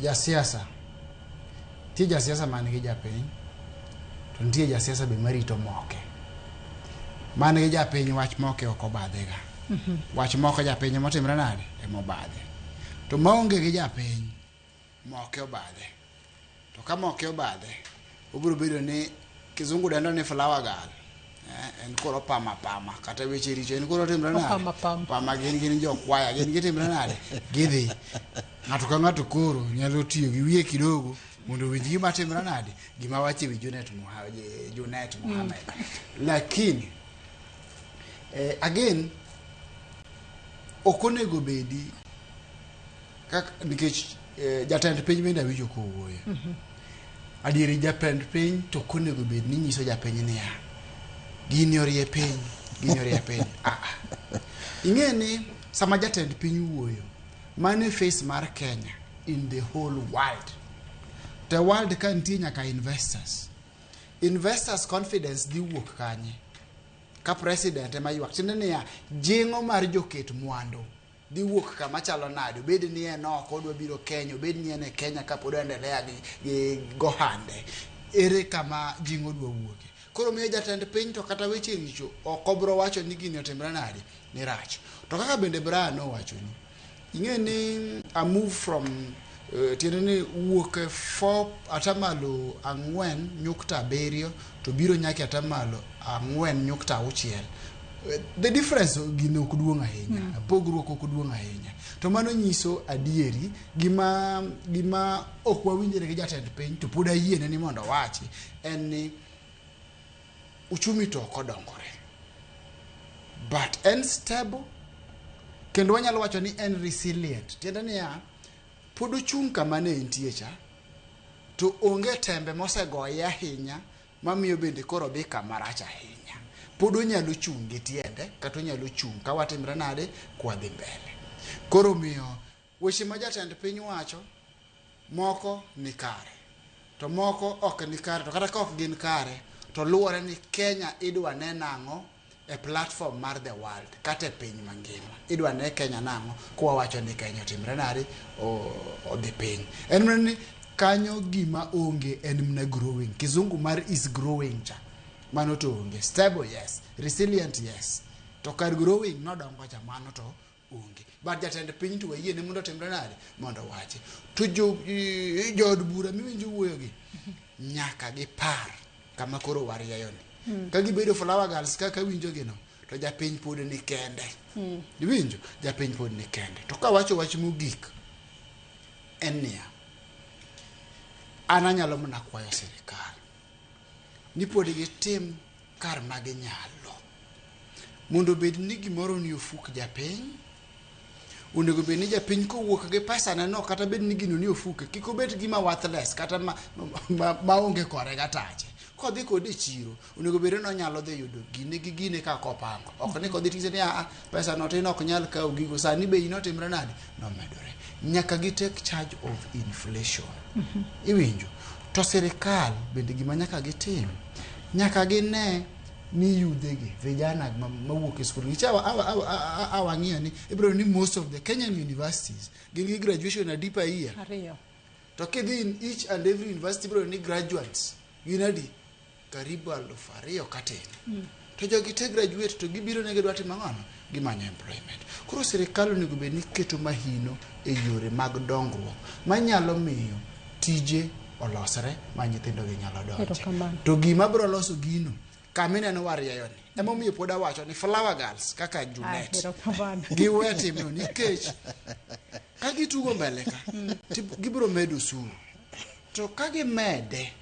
jasiasa tie jasiasa man gi japiny to nitie jasiasa be marito moke man gi japiny wach moke oko badhega wach moko japiny motimre nade emobadhe to maonge gi japiny moke obadhe to ka moke obadhe obiro bedo ni kizungu dendo ni flower girl en koro pama kata weche richo en koro timre nade pama gin jokwaya gin gitimre nade gidhi ng'ato ka ng'ato koro nyalo tiyo gi wiye kidogo mondo winj gima timre nade gima wache wi Junet Mohammed lakini again okonego bedi nikech jatend piny bende awinjo kowuoyo adieri jatend piny to okonego bedi ni nyiso japiny niya gini orie piny ing'e ni sama jatend piny wuoyo mane face mar Kenya in the whole world the world ka nitie nyaka investors confidence dhi wuok kanye ka president ema ywak tiende niya jingo mar joket mwandu dhi wuok kama chalo nade bed ni en oko odwa biro Kenya bed ni en e Kenya ka pod endelea gi gohande ere kama jingo dwa wuoke koro miyo jatend piny to kata weche richo okobro wacho ni gini otimre nade ni rach to kaka bende Brian owacho ni ing'e ni a move from tiende ni wuok 4.7 to biro nyaki 4.6 the difference gino ok duong' ahinya pogruok ok duong' ahinya to mano nyiso adieri gima ok wawinjore gi jatend piny to pod ayiene ni mondo wachi en ni uchumi to ok odongore but en stable kendo wanyalo wacho ni en resilient tiende niya pod ochung' kama ne entie cha to onge tembe mosegoye ahinya mamiyo bende koro dhi kama rach ahinya pod onyalo chung' gi tiende kata onyalo chung' ka watimre nade kwa dhi mbele koro miyo weche ma jatend piny wacho moko ni kare to moko ok ni kare to kata ka ok gin kare to luwore ni Kenya idwa ne nang'o e platform mar the world kata e piny mangima idwa ne Kenya nang'o kwa wacho ni Kenya otimre nade odhi piny en ni kanyo gima onge en mna growing kizungu mar is growing cha mano to onge stable yes resilient yes to kar growing nodongo cha mano to onge but jatend piny to wayie ne mondo timre nade mondo wache to jod bura miwinjo wuoyo gi nyaka gi par kama koro warieyo ni ka gibedo flower girls kaka winjo gino to japiny pod ni kende winjo japiny pod ni kende to ka wacho wach mogik en niya an anyalo mana kwayo sirikal ni pod gitim kar maginyalo mondo bed ni gimoro ni ofuk japiny onego bed ni japiny kowuok gi pesa neno kata bed ni gino ni ofuke kik obed gima worthless kata maonge kore gatache kodhi kode chiro onego bed ni onyalo dhi yudo gine ka kopango ok ni kodhi tise ni pesa no tin ok nyal kawo gigo sani bei no timre nade no medore nyaka gi take charge of inflation iwinjo to sirikal bende gima nyaka gitim nyaka gine ni yudhegi vijana mawuok e skul gichawa awang'iyo ni ibro ni most of the Kenyan universities gin gi graduation a deeper year to kidhi in each and every university ibro ni graduates gin adi karibu 2,000 katin to jogi te graduate to gibiro ne gidwa timo ang'o gimanyo employment koro sirikal onego bed ni keto mahino e yore mag dongruok manyalo miyo tije olosre ma nyithindo gi nyalo donje to gima bro loso gino kamine no warieyo ni emomiyo pod awacho ni flower girls kaka Junet giwe timno nikech ka gitugo mbele ka gibro medo suru to ka gimede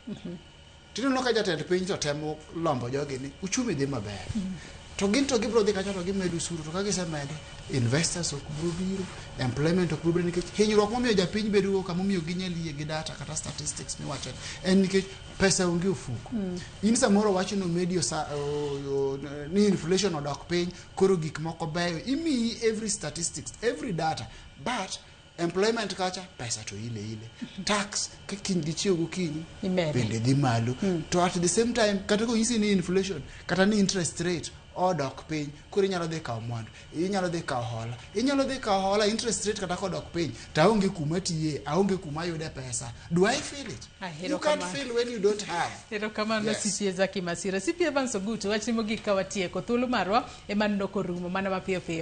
tineno ka jatend piny to temo lombo jogi ni uchumi dhi maber to gin to gibro dhi kacha to gimedo suru to ka gisemede investors ok bro biro employment ok bro biro nikech hinyruok momiyo japiny bedo kama momiyo ginyalie gi data kata statistics miwacho en nikech pesa onge ofuko in samoro wacho no medio ni inflation odok piny koro gik moko beyo imi every statistics every data but employment kacha pesa to ile tax ka kin gichiwo gokinyi bende dhi malo to at the same time kata ko isi ni inflation kata ni interest rate odok piny, koro inyalo dhi kawo mwandu, inyalo dhi kawo hola, interest rate kata kodok piny, to aonge kuma tiye, aonge kuma yude pesa. Do I feel it? You can't feel when you don't have. Erokamano CPA Zacky Masiro. CPA Ogutu, wach ni mogik ka watieko thuolo marwa ema nodoko rumo mana mapiyo piyo.